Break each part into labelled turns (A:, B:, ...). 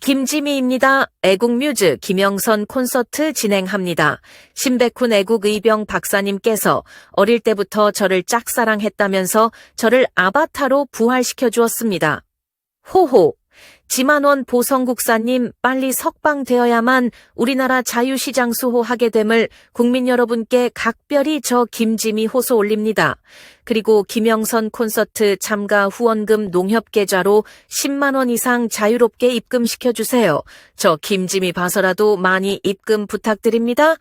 A: 김지미입니다. 애국뮤즈 김영선 콘서트 진행합니다. 신백훈 애국의병 박사님께서 어릴 때부터 저를 짝사랑했다면서 저를 아바타로 부활시켜 주었습니다. 호호! 지만원 보성국사님 빨리 석방되어야만 우리나라 자유시장 수호하게 됨을 국민 여러분께 각별히 저 김지미 호소 올립니다. 그리고 김영선 콘서트 참가 후원금 농협계좌로 10만 원 이상 자유롭게 입금시켜주세요. 저 김지미 봐서라도 많이 입금 부탁드립니다.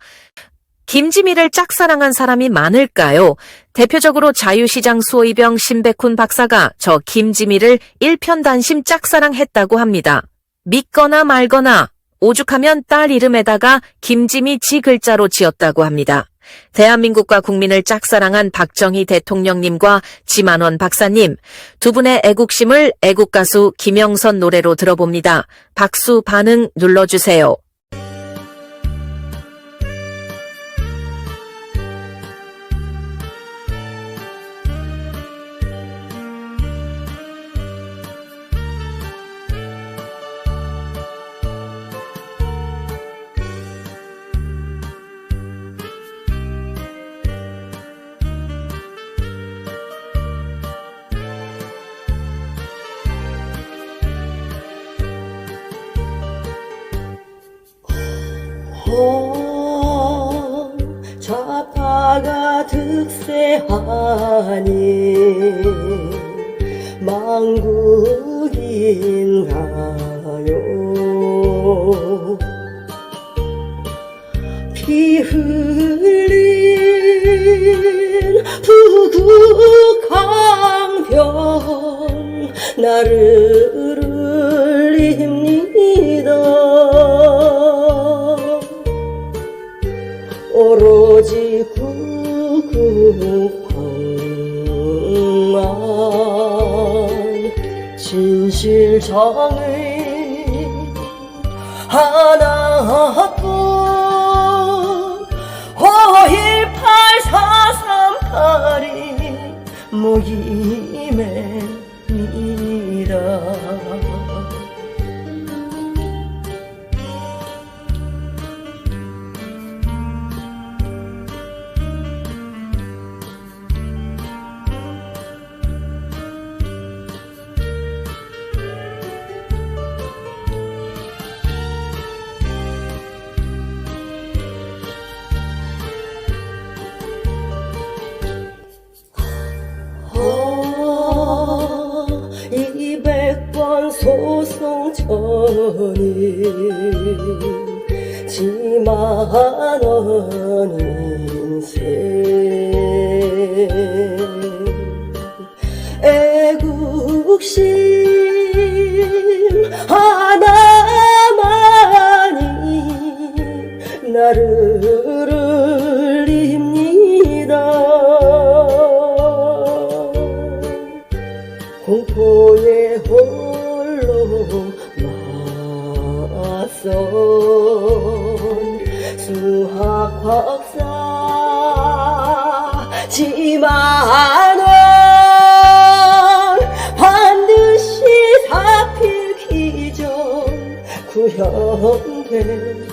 A: 김지미를 짝사랑한 사람이 많을까요? 대표적으로 자유시장 수호의병 신백훈 박사가 저 김지미를 일편단심 짝사랑했다고 합니다. 믿거나 말거나 오죽하면 딸 이름에다가 김지미 지 글자로 지었다고 합니다. 대한민국과 국민을 짝사랑한 박정희 대통령님과 지만원 박사님, 두 분의 애국심을 애국가수 김영선 노래로 들어봅니다. 박수 반응 눌러주세요.
B: 좌파가 득세하니 망국인가요? 피 흘린 부국강병 나를 울립니다. 오로지 구국황만 진실정의 하나뿐 5.18-4.3-8이 모임입니다. 소송 전이 지만원 인생 애국심 하나만이 나를 울립니다. 공포의 맞선 수학 박사 지만원 반드시 사필 기적 구현됩니다.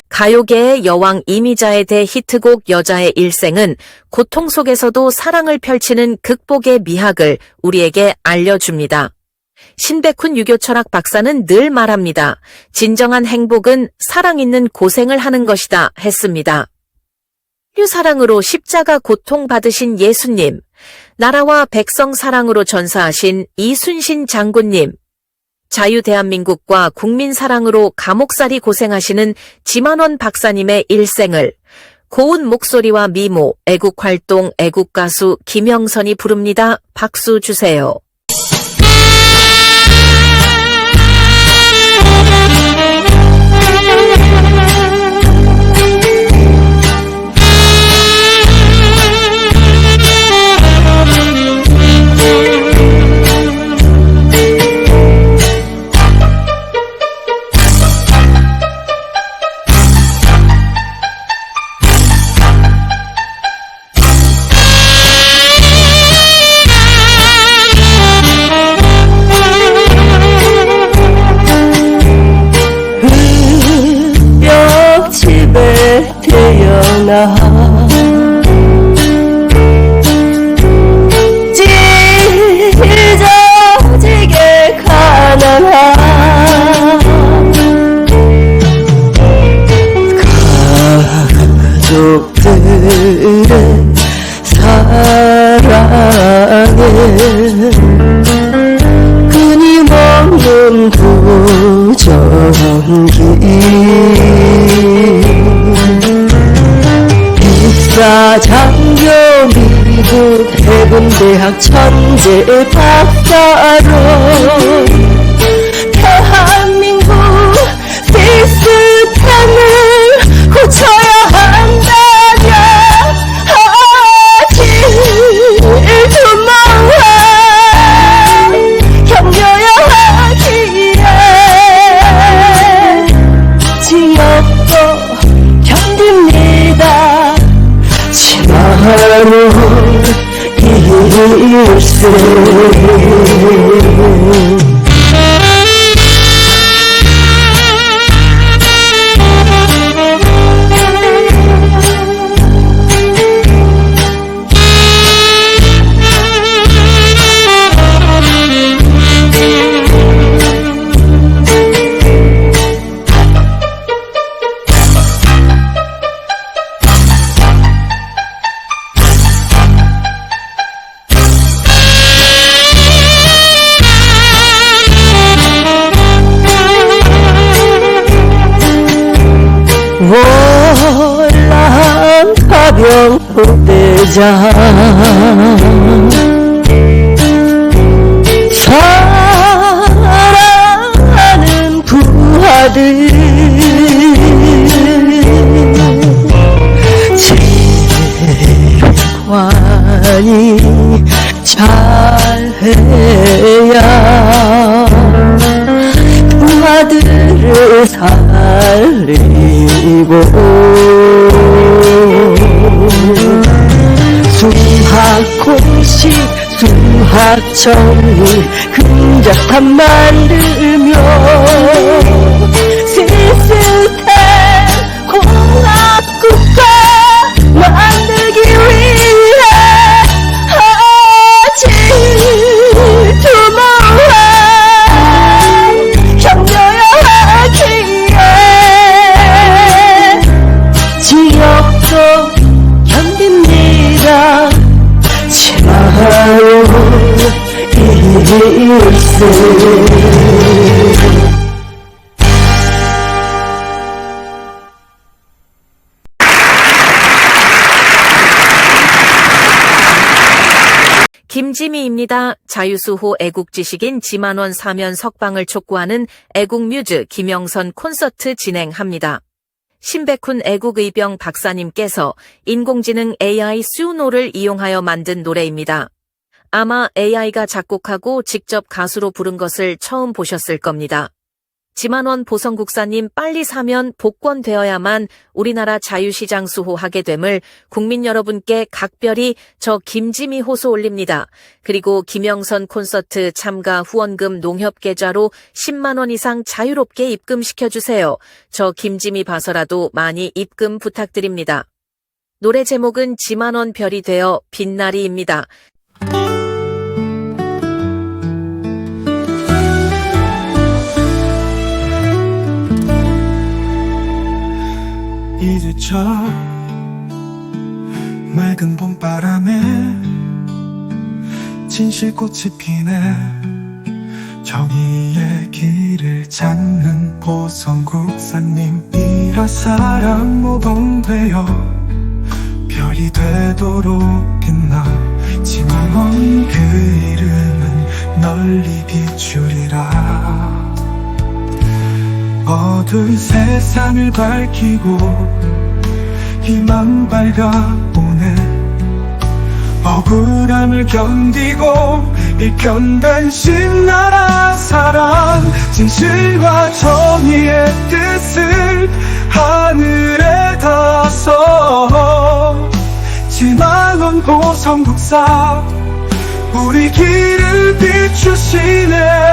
A: 가요계의 여왕 이미자의 대히트곡 여자의 일생은 고통 속에서도 사랑을 펼치는 극복의 미학을 우리에게 알려줍니다. 신백훈 유교철학 박사는 늘 말합니다. 진정한 행복은 사랑 있는 고생을 하는 것이다 했습니다. 인류사랑으로 십자가 고통받으신 예수님, 나라와 백성 사랑으로 전사하신 이순신 장군님, 자유대한민국과 국민사랑으로 감옥살이 고생하시는 지만원 박사님의 일생을 고운 목소리와 미모, 애국활동, 애국가수 김영선이 부릅니다. 박수 주세요.
B: 오늘의 사랑에 끊임없는 부정기 입사장교 미국 해군대학 천재 박사로 대한민국 시스템을 고쳐야 한다면 하지 두마와 견뎌야 하기에 지옥도 견딥니다. 지나는 일생 월남 파병 부대장 사랑하는 부하들 재관이 잘해야 부하들을 살리고 수학공식 수학정리 금작탑 만들며 시스템 공학국가 만들기 위해 하지 두마와 견뎌야 하기에 지옥도 견딥니다. 지나요 일생
A: 김지미입니다. 자유수호 애국지식인 지만원 사면 석방을 촉구하는 애국뮤즈 김영선 콘서트 진행합니다. 신백훈 애국의병 박사님께서 인공지능 AI 수노를 이용하여 만든 노래입니다. 아마 AI가 작곡하고 직접 가수로 부른 것을 처음 보셨을 겁니다. 지만원 보성국사님 빨리 사면 복권되어야만 우리나라 자유시장 수호하게 됨을 국민 여러분께 각별히 저 김지미 호소 올립니다. 그리고 김영선 콘서트 참가 후원금 농협계좌로 10만 원 이상 자유롭게 입금시켜주세요. 저 김지미 봐서라도 많이 입금 부탁드립니다. 노래 제목은 지만원 별이 되어 빛나리입니다.
C: 이제 저 맑은 봄바람에 진실꽃이 피네 정의의 길을 찾는 보성국사님 이라 사랑 모범되어 별이 되도록 빛나 지만원 그 이름은 널리 비추리라 어두운 세상을 밝히고 희망 밝아오네 억울함을 견디고 일편단심 나라 사랑 진실과 정의의 뜻을 하늘에 닿아서 지만원 보성국사 우리 길을 비추시네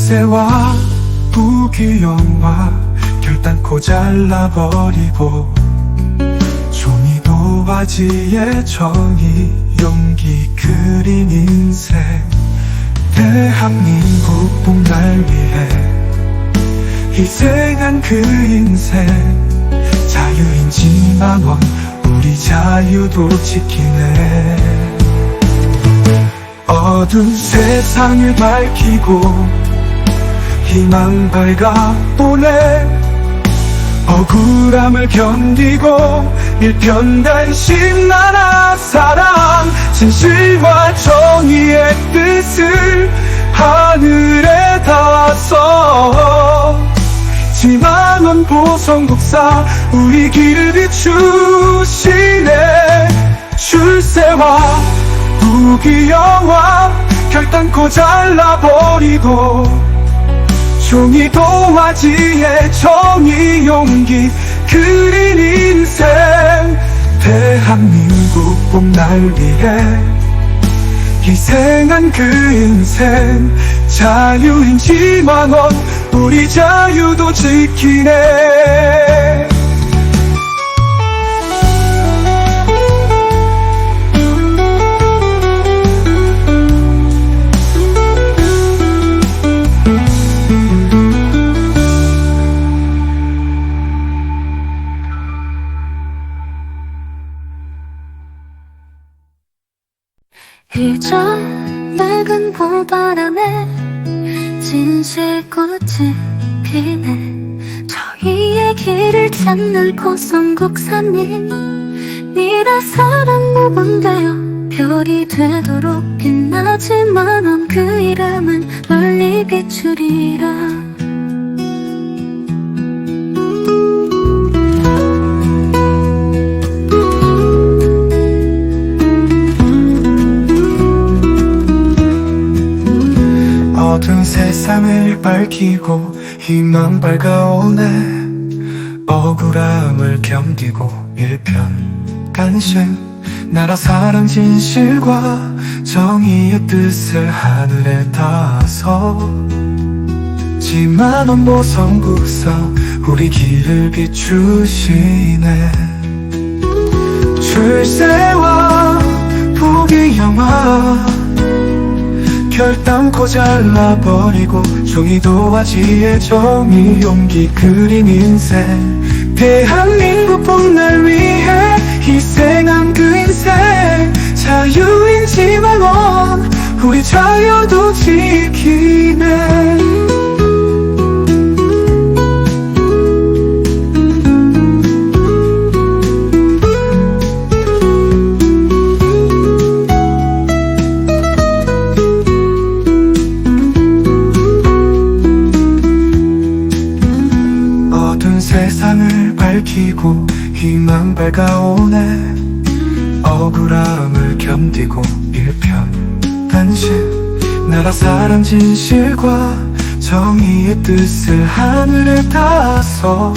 C: 줄세와 부귀영화 결단코 잘라버리고 종이도 도화지의 정의 용기 그린 인생 대한민국 봄날 위해 희생한 그 인생 자유인지만 우리 자유도 지키네 어두운 세상을 밝히고 희망 밝아보네 억울함을 견디고 일편단심 나라 사랑 진실과 정의의 뜻을 하늘에 닿아서 지만원 보성국사 우리 길을 비추시네 출세와 부귀영화 결단코 잘라버리고 종이 도화지에 정의 용기 그린 인생 대한민국 봄날 위해 희생한 그 인생 자유인지만 우리 자유도 지키네
D: 일저 맑은 봄바람에 진실꽃이 피네 저희의 길을 찾는 보성국사님 니라 사랑 무분되어 별이 되도록 빛나지만 그 이름은 널리 비추리라
C: 어두운 세상을 밝히고 희망 밝아오네 억울함을 견디고 일편단심 나라 사랑 진실과 정의의 뜻을 하늘에 닿아서 지만원 보성국사 우리 길을 비추시네 출세와 부귀영화 결단코 잘라버리고 종이 도화지에 정의 용기 그린 인생 대한민국 봄날 위해 희생한 그 인생 자유인지만 우리 자유도 지키네 세상을 밝히고 희망 밝아오네 억울함을 견디고 일편단심 나라 사랑 진실과 정의의 뜻을 하늘에 닿아서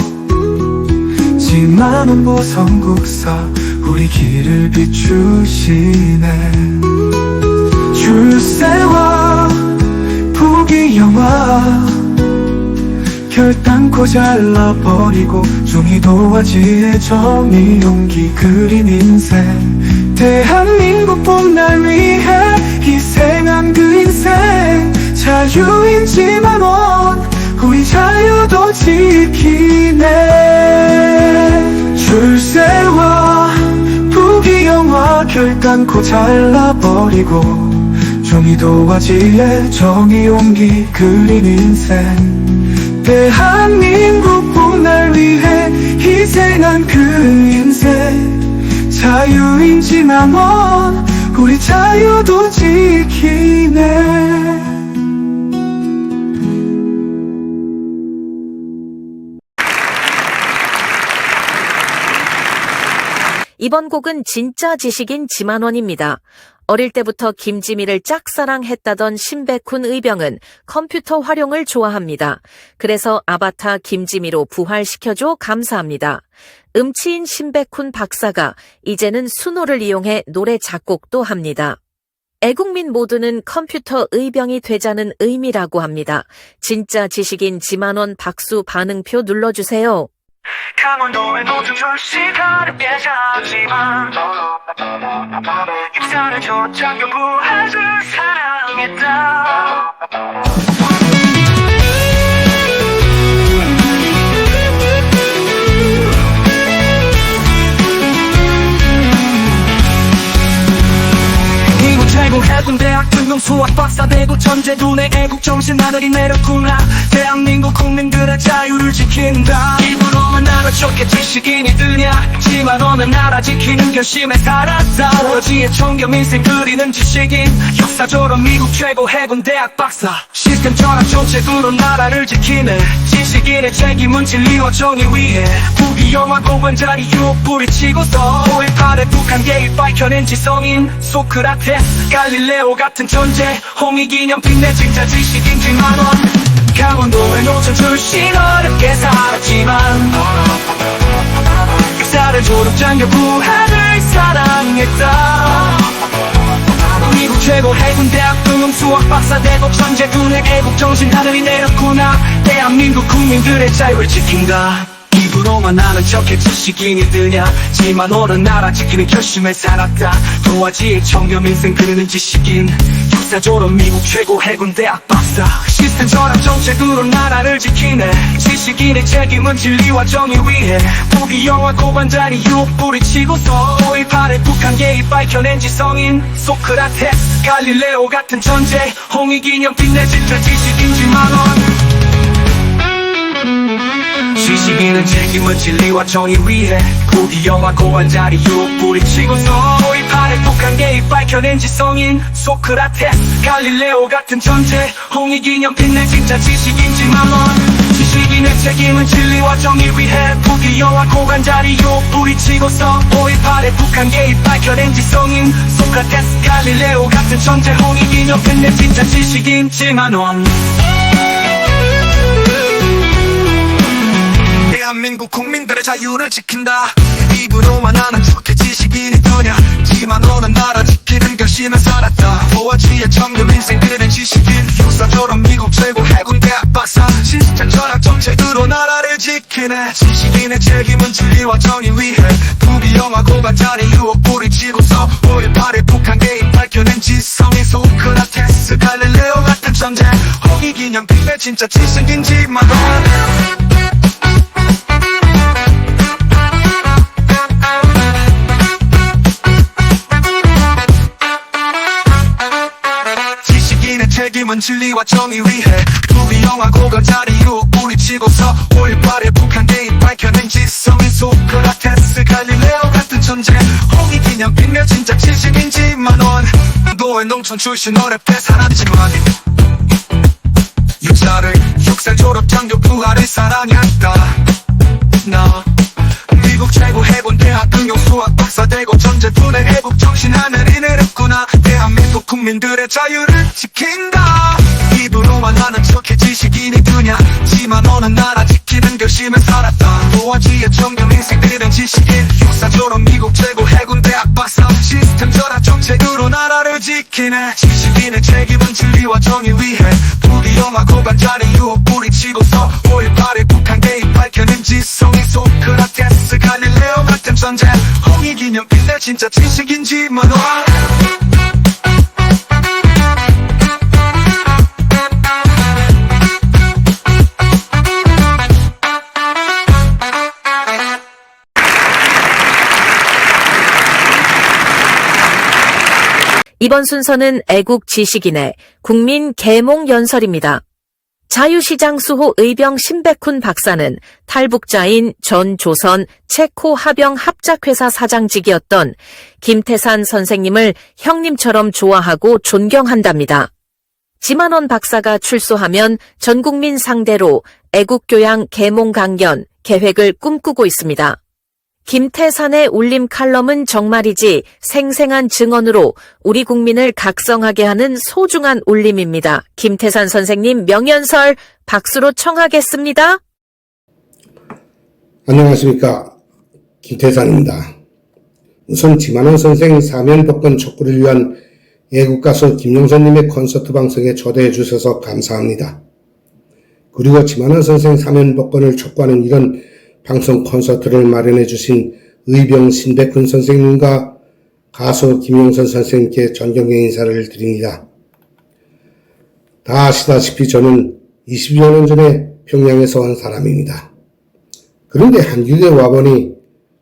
C: 지만원 보성국사 우리 길을 비추시네 출세와 부귀영화 결단코 잘라버리고 종이 도화지에 정의 용기 그린 인생 대한민국 봄날 위해 희생한 그 인생 자유인지만 우리 자유도 지키네 출세와 부귀영화 결단코 잘라버리고 종이 도화지에 정의 용기 그린 인생 대한민국 봄날 위해 희생한 그 인생 자유인지만 우리 자유도 지키네
A: 이번 곡은 진짜 지식인 지만원입니다. 어릴 때부터 김지미를 짝사랑했다던 신백훈 의병은 컴퓨터 활용을 좋아합니다. 그래서 아바타 김지미로 부활시켜줘 감사합니다. 음치인 신백훈 박사가 이제는 수노를 이용해 노래 작곡도 합니다. 애국민 모두는 컴퓨터 의병이 되자는 의미라고 합니다. 진짜 지식인 지만원 박수 반응표 눌러주세요.
C: 강원도의 노천 출시 가렵게 잡지만 입사를 줬장 부하를 사랑했다. 미국 최고 해군대학 등록 수학 박사 되고 천재 두뇌 애국 정신 하늘이 내렸구나. 대한민국 국민들의 자유를 지킨다. 입으로만 나라 좋게 지식인이 뜨냐지만 어느 나라 지키는 결심에 살았다. 오로지의 청렴 인생 그리는 지식인 역사 졸업 미국 최고 해군대학 박사. 시스템 철학 정책으로 나라를 지키네. 지식인의 책임은 진리와 정의 위해 부귀영화 고관자리 유혹 뿌리치고서 5.18의 북한 개입 밝혀낸 지성인 소크라테스 갈릴레오 같은 존재. 홍익인형 내 진짜 지식인 10만원. 강원도의 노천 출신 어렵게 살았지만 역사를 졸업장교 부하를 사랑했다. 미국 최고 해군대학 등록 수학 박사 되고 천재 두뇌 애국 정신 하늘이 내렸구나. 대한민국 국민들의 자유를 지킨다. 입으로만 나는 척해 지식인이 뜨냐지만 어느 나라 지키는 결심에 살았다. 도화지의 청렴 인생 그리는 지식인 역사 졸업 미국 최고 해군대학 박사. 시스템 철학 정책으로 나라를 지키네. 지식인의 책임은 진리와 정의 위해 부귀영화 고관자리 유혹 뿌리치고서 5.18의 북한 개입 밝혀낸 지성인 소크라테스 갈릴레오 같은 존재. 홍익인형 내 진짜 지식인 10만원. 지식인은 책임은 진리와 정의 위해 부귀영화 고관자리 유혹 뿌리치고서 5.18의 북한 개입 밝혀낸 지성인 소크라테스 갈릴레오 같은 존재. 홍익인형 내 진짜 지식인 10만원. 지식인의 책임은 진리와 정의 위해 부귀영화 고관자리 유혹 뿌리치고서 5.18의 북한 개입 밝혀낸 지성인 소크라테스 갈릴레오 같은 존재. 홍익인형 내 진짜 지식인 10만원. 대한민국 국민들의 자유를 지킨다. 입으로만 하는 척해 지식인이 뜨냐지만 어느 나라 지키는 결심에 살았다. 도화지의 청렴 인생 그리는 지식인 역사 졸업 미국 최고 해군대학 박사. 시스템 철학 정책으로 나라를 지키네. 지식인의 책임은 진리와 정의 위해 부귀영화 고관자리 유혹 뿌리치고서 5.18의 북한 개입 밝혀낸 지성인 소크라테스 갈릴레오 같은 존재. 홍익인형 내 진짜 지식인 10만원. 책임은 진리와 정의 위해 부귀영화 고관자리 유혹 뿌리치고서 5.18의 북한 개입 밝혀낸 지성인 소크라테스 갈릴레오 같은 존재. 홍익인형 내 진짜 지식인 10만원. 도의 농촌 출신 어렵게 살았지만 역사 졸업 장교 부하를 사랑했다. 나 미국 최고 해군대학 등록 수학 박사 되고 천재 두뇌 애국 정신 하늘이 내렸구나. 대한민국 국민들의 자유를 지킨다. 입으로만 하는 척해 지식인이 뜨냐지만 어느 나라 지키는 결심에 살았다. 도화지의 청렴 인생 그리는 지식인 역사 졸업 미국 최고 해군대학 박사. 시스템 철학 정책으로 나라를 지키네. 지식인의 책임은 진리와 정의 위해 부귀영화 고관자리 유혹 뿌리치고서 5.18의 북한 개입 밝혀낸 지성인 소크라테스 갈릴레오 같은 존재. 홍익인형 내 진짜 지식인 10만원.
A: 이번 순서는 애국 지식인의 국민 계몽 연설입니다. 자유시장 수호 의병 신백훈 박사는 탈북자인 전 조선 체코 하병 합작회사 사장직이었던 김태산 선생님을 형님처럼 좋아하고 존경한답니다. 지만원 박사가 출소하면 전국민 상대로 애국교양 계몽 강연 계획을 꿈꾸고 있습니다. 김태산의 울림 칼럼은 정말이지 생생한 증언으로 우리 국민을 각성하게 하는 소중한 울림입니다. 김태산 선생님 명연설 박수로 청하겠습니다.
E: 안녕하십니까. 김태산입니다. 우선 지만원 선생 사면복권 촉구를 위한 애국가수 김용선님의 콘서트 방송에 초대해 주셔서 감사합니다. 그리고 지만원 선생 사면복권을 촉구하는 이런 방송 콘서트를 마련해 주신 의병 신백훈 선생님과 가수 김영선 선생님께 존경의 인사를 드립니다. 다 아시다시피 저는 20여 년 전에 평양에서 온 사람입니다. 그런데 한국에 와보니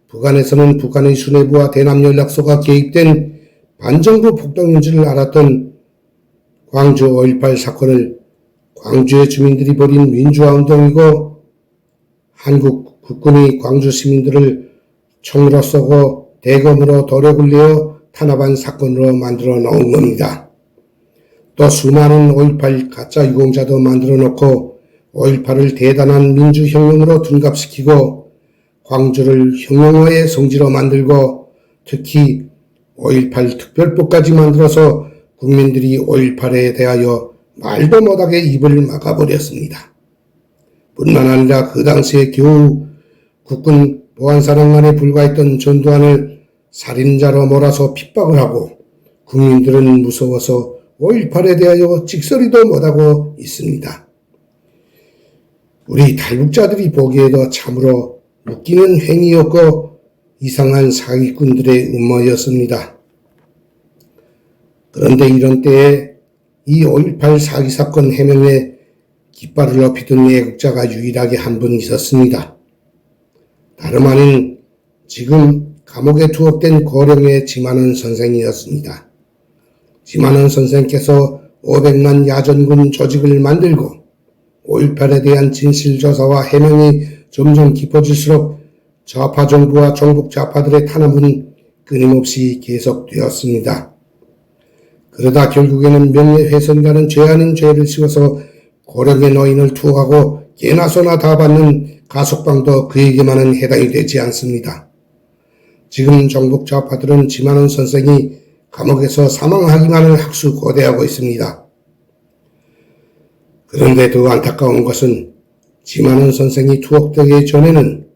E: 북한에서는 북한의 수뇌부와 대남연락소가 개입된 반정부 폭동인 줄 알았던 광주 5.18 사건을 광주의 주민들이 벌인 민주화 운동이고 한국 국군이 광주 시민들을 총으로 쏘고 대검으로 도력을 내어 탄압한 사건으로 만들어 놓은 겁니다. 또 수많은 5.18 가짜 유공자도 만들어 놓고 5.18을 대단한 민주혁명으로 둔갑시키고 광주를 혁명화의 성지로 만들고 특히 5.18 특별법까지 만들어서 국민들이 5.18에 대하여 말도 못하게 입을 막아버렸습니다. 뿐만 아니라 그 당시에 겨우 국군 보안사령관에 불과했던 전두환을 살인자로 몰아서 핍박을 하고 국민들은 무서워서 5.18에 대하여 찍소리도 못하고 있습니다. 우리 탈북자들이 보기에도 참으로 웃기는 행위였고 이상한 사기꾼들의 음모였습니다. 그런데 이런 때에 이 5.18 사기 사건 해명에 깃발을 높이던 애국자가 유일하게 한 분 있었습니다. 다름 아닌 지금 감옥에 투옥된 고령의 지만원 선생이었습니다. 지만원 선생께서 500만 야전군 조직을 만들고 5.18에 대한 진실조사와 해명이 점점 깊어질수록 좌파 정부와 종북 좌파들의 탄압은 끊임없이 계속되었습니다. 그러다 결국에는 명예훼손이라는 죄 아닌 죄를 씌워서 고령의 노인을 투옥하고 개나 소나 다 받는 가석방도 그에게만은 해당이 되지 않습니다. 지금 종북 좌파들은 지만원 선생이 감옥에서 사망하기만을 학수고대하고 있습니다. 그런데 더 안타까운 것은 지만원 선생이 투옥되기 전에는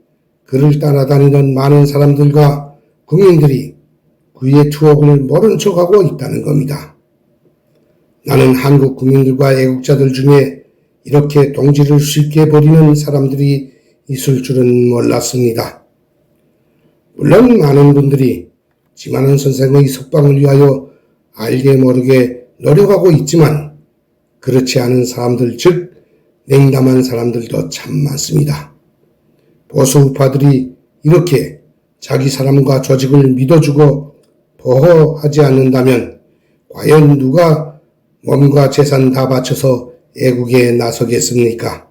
E: 그를 따라다니는 많은 사람들과 국민들이 그의 투옥을 모른 척하고 있다는 겁니다. 나는 한국 국민들과 애국자들 중에 이렇게 동지를 쉽게 버리는 사람들이 있을 줄은 몰랐습니다. 물론 많은 분들이 지만원 선생의 석방을 위하여 알게 모르게 노력하고 있지만 그렇지 않은 사람들, 즉 냉담한 사람들도 참 많습니다. 보수 우파들이 이렇게 자기 사람과 조직을 믿어주고 보호하지 않는다면 과연 누가 몸과 재산 다 바쳐서 애국에 나서겠습니까?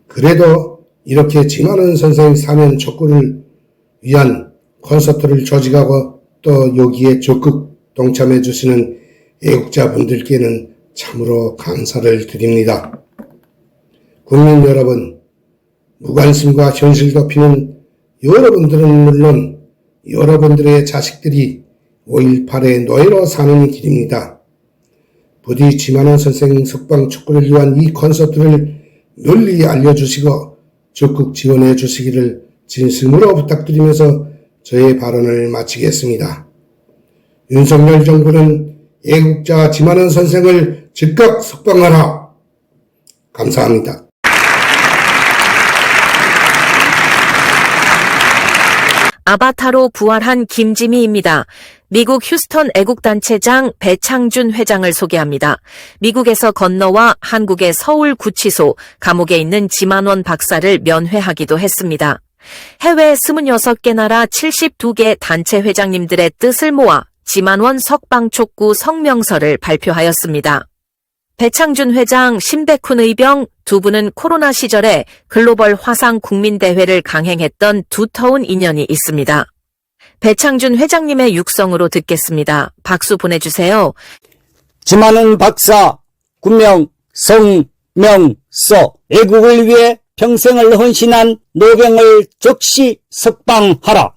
E: 그래도 이렇게 지만원 선생 사면 촉구를 위한 콘서트를 조직하고 또 여기에 적극 동참해 주시는 애국자분들께는 참으로 감사를 드립니다. 국민 여러분, 무관심과 현실 덮이는 여러분들은 물론 여러분들의 자식들이 5.18의 노예로 사는 길입니다. 부디 지만원 선생 석방 촉구를 위한 이 콘서트를 널리 알려주시고 적극 지원해 주시기를 진심으로 부탁드리면서 저의 발언을 마치겠습니다. 윤석열 정부는 애국자 지만원 선생을 즉각 석방하라. 감사합니다.
A: 아바타로 부활한 김지미입니다. 미국 휴스턴 애국단체장 배창준 회장을 소개합니다. 미국에서 건너와 한국의 서울구치소 감옥에 있는 지만원 박사를 면회하기도 했습니다. 해외 26개 나라 72개 단체 회장님들의 뜻을 모아 지만원 석방 촉구 성명서를 발표하였습니다. 배창준 회장, 신백훈 의병 두 분은 코로나 시절에 글로벌 화상 국민대회를 강행했던 두터운 인연이 있습니다. 배창준 회장님의 육성으로 듣겠습니다. 박수 보내주세요.
F: 지만원 박사, 군명 성명서, 애국을 위해 평생을 헌신한 노병을 즉시 석방하라.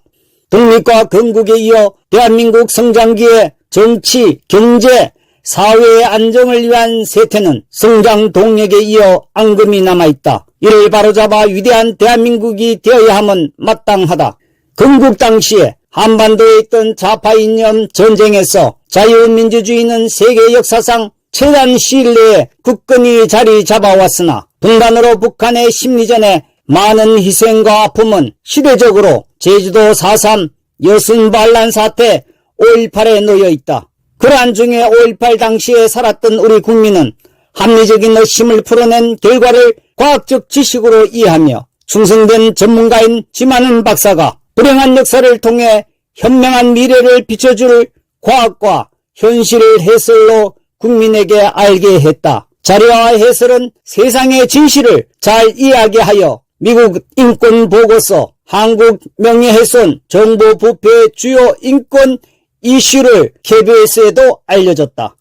F: 독립과 건국에 이어 대한민국 성장기에 정치, 경제, 사회의 안정을 위한 세태는 성장 동력에 이어 앙금이 남아있다. 이를 바로잡아 위대한 대한민국이 되어야 함은 마땅하다. 건국 당시에 한반도에 있던 좌파 이념 전쟁에서 자유민주주의는 세계 역사상 최단 시일 내에 굳건히 자리 잡아왔으나 분단으로 북한의 심리전에 많은 희생과 아픔은 시대적으로 제주도 4.3 여순반란 사태 5.18에 놓여 있다. 그러한 중에 5.18 당시에 살았던 우리 국민은 합리적인 의심을 풀어낸 결과를 과학적 지식으로 이해하며 충성된 전문가인 지만은 박사가 불행한 역사를 통해 현명한 미래를 비춰줄 과학과 현실 해설로 국민에게 알게 했다. 자료와 해설은 세상의 진실을 잘 이야기하여 미국 인권보고서, 한국 명예훼손, 정보 부패 주요 인권 이슈를 KBS에도 알려졌다.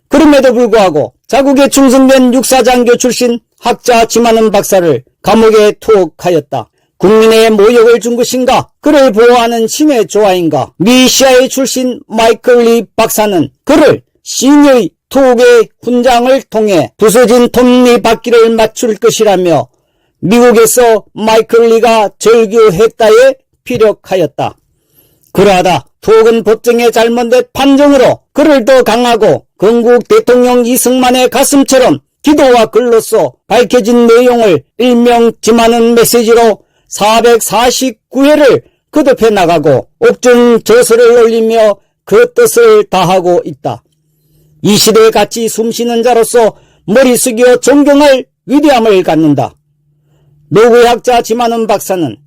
F: 그럼에도 불구하고 자국에 충성된 육사장교 출신 학자 지만은 박사를 감옥에 투옥하였다. 국민의 모욕을 준 것인가? 그를 보호하는 신의 조화인가? 미 CIA 출신 마이클 리 박사는 그를 신의 투옥의 훈장을 통해 부서진 톱니바퀴를 맞출 것이라며 미국에서 마이클 리가 절규했다에 피력하였다. 그러하다 투옥은 법정의 잘못된 판정으로 그를 더 강하고 건국 대통령 이승만의 가슴처럼 기도와 글로써 밝혀진 내용을 일명 지만은 메시지로 449회를 거듭해 나가고 옥중 저서를 올리며 그 뜻을 다하고 있다. 이 시대에 같이 숨쉬는 자로서 머리 숙여 존경할 위대함을 갖는다. 노구의 학자 지만은 박사는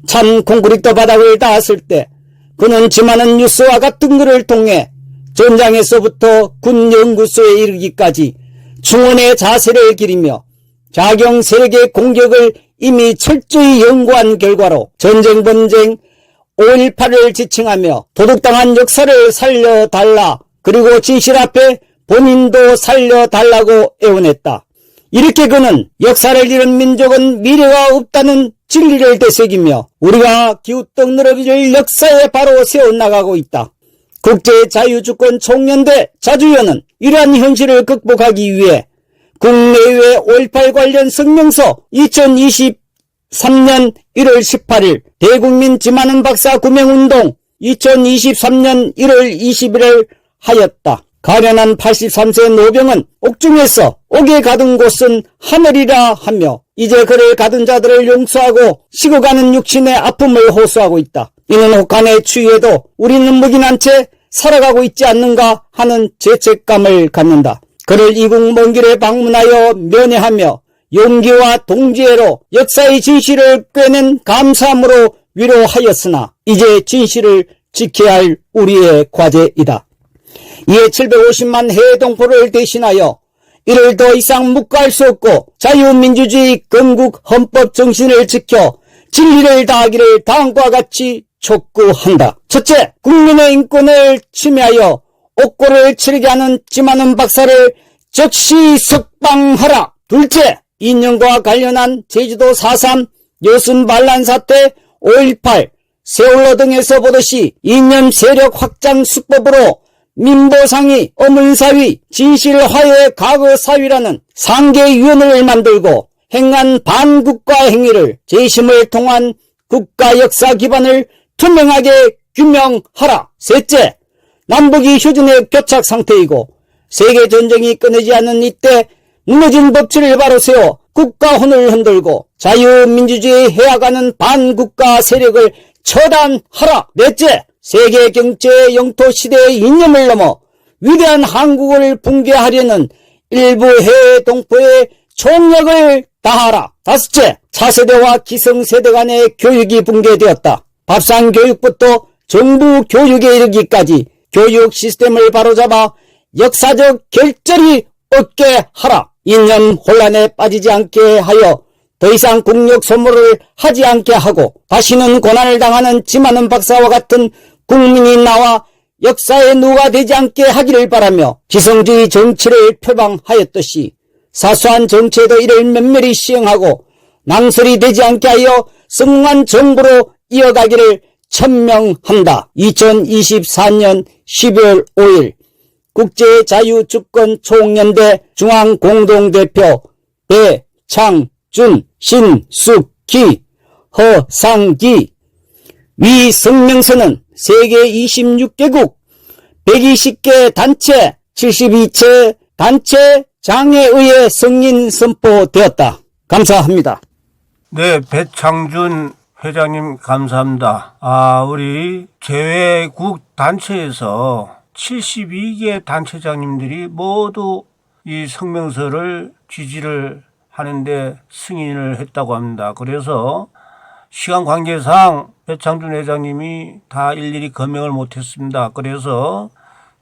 F: 참 콘크리트 바닥을 닿았을 때 그는 지만은 뉴스와 같은 글을 통해 전장에서부터 군 연구소에 이르기까지 충원의 자세를 기리며 자경 세력의 공격을 이미 철저히 연구한 결과로 전쟁 번쟁 5.18을 지칭하며 도둑당한 역사를 살려달라 그리고 진실 앞에 본인도 살려달라고 애원했다. 이렇게 그는 역사를 잃은 민족은 미래가 없다는 진리를 되새기며 우리가 기우떡 늘어질 역사에 바로 세워나가고 있다. 국제자유주권 총연대 자주연은 이러한 현실을 극복하기 위해 국내외 5.18 관련 성명서 2023년 1월 18일 대국민 지만은 박사 구명운동 2023년 1월 20일을 하였다. 가련한 83세 노병은 옥중에서 옥에 가둔 곳은 하늘이라 하며 이제 그를 가둔 자들을 용서하고 식어가는 육신의 아픔을 호소하고 있다. 이는 혹한의 추위에도 우리는 묵인한 채 살아가고 있지 않는가 하는 죄책감을 갖는다. 그를 이국 먼 길에 방문하여 면회하며 용기와 동지애로 역사의 진실을 꿰낸 감사함으로 위로하였으나 이제 진실을 지켜야 할 우리의 과제이다. 이에 750만 해외 동포를 대신하여 이를 더 이상 묵과할 수 없고 자유민주주의 건국 헌법 정신을 지켜 진리를 다하기를 다음과 같이 촉구한다. 첫째, 국민의 인권을 침해하여 옥고를 치르게 하는 지만은 박사를 즉시 석방하라. 둘째, 인연과 관련한 제주도 4.3 여순반란 사태 5.18 세월호 등에서 보듯이 이념 세력 확장 수법으로 민보상이 어문사위 진실화해 과거사위라는 상계위원회를 만들고 행한 반국가 행위를 재심을 통한 국가 역사 기반을 투명하게 규명하라. 셋째, 남북이 휴전의 교착 상태이고 세계전쟁이 끊이지 않는 이때 무너진 법치를 바로 세워 국가혼을 흔들고 자유민주주의에 해악하는 반국가 세력을 처단하라. 넷째, 세계 경제 영토 시대의 이념을 넘어 위대한 한국을 붕괴하려는 일부 해외 동포의 총력을 다하라. 다섯째, 차세대와 기성세대 간의 교육이 붕괴되었다. 밥상 교육부터 정부 교육에 이르기까지 교육 시스템을 바로잡아 역사적 결절이 얻게 하라. 이념 혼란에 빠지지 않게 하여 더 이상 국력 소모를 하지 않게 하고 다시는 고난을 당하는 지만은 박사와 같은 국민이 나와 역사의 누가 되지 않게 하기를 바라며 지성주의 정치를 표방하였듯이 사소한 정치에도 이를 면밀히 시행하고 낭설이 되지 않게 하여 성공한 정부로 이어가기를 천명한다. 2024년 12월 5일 국제자유주권 총연대 중앙공동대표 배창준, 신숙기, 허상기. 위 성명서는 세계 26개국 120개 단체 72체 단체 장에 의해 승인 선포되었다. 감사합니다.
G: 네, 배창준 회장님 감사합니다. 우리 개회국 단체에서 72개 단체장님들이 모두 이 성명서를 지지를 하는데 승인을 했다고 합니다. 그래서 시간 관계상 배창준 회장님이 다 일일이 거명을 못했습니다. 그래서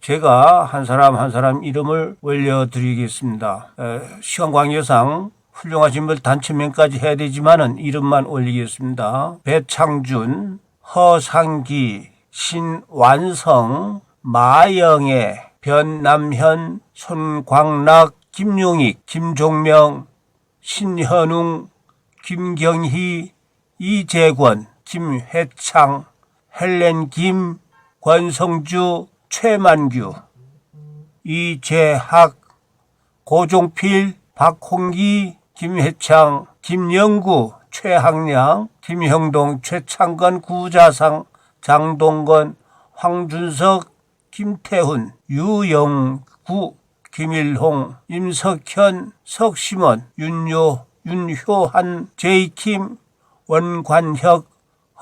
G: 제가 한 사람 한 사람 이름을 올려드리겠습니다. 시간 관계상 훌륭하신 분 단체명까지 해야 되지만은 이름만 올리겠습니다. 배창준, 허상기, 신완성, 마영애, 변남현, 손광락, 김용익, 김종명, 신현웅, 김경희, 이재권, 김회창, 헬렌김, 권성주, 최만규, 이재학, 고종필, 박홍기, 김회창, 김영구, 최학량, 김형동, 최창건, 구자상, 장동건, 황준석, 김태훈, 유영구, 김일홍, 임석현, 석심원, 윤효한, 제이킴, 원관혁,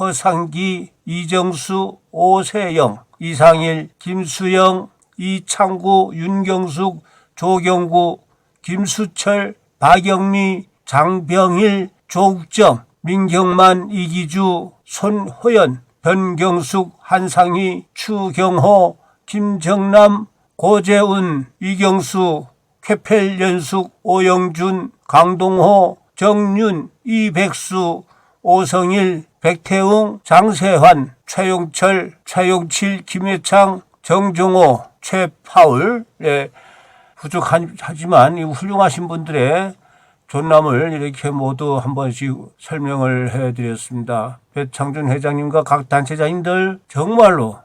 G: 허상기, 이정수, 오세영, 이상일, 김수영, 이창구, 윤경숙, 조경구, 김수철, 박영미, 장병일, 조국정, 민경만, 이기주, 손호연, 변경숙, 한상희, 추경호, 김정남, 고재운, 이경수, 쾌펠연숙, 오영준, 강동호, 정윤, 이백수, 오성일, 백태웅, 장세환, 최용철, 최용칠, 김회창, 정종호, 최파울. 부족하지만 이 훌륭하신 분들의 존남을 이렇게 모두 한 번씩 설명을 해드렸습니다. 배창준 회장님과 각 단체장님들 정말로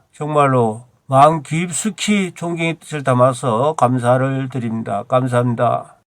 G: 마음 깊숙이 존경의 뜻을 담아서 감사를 드립니다. 감사합니다.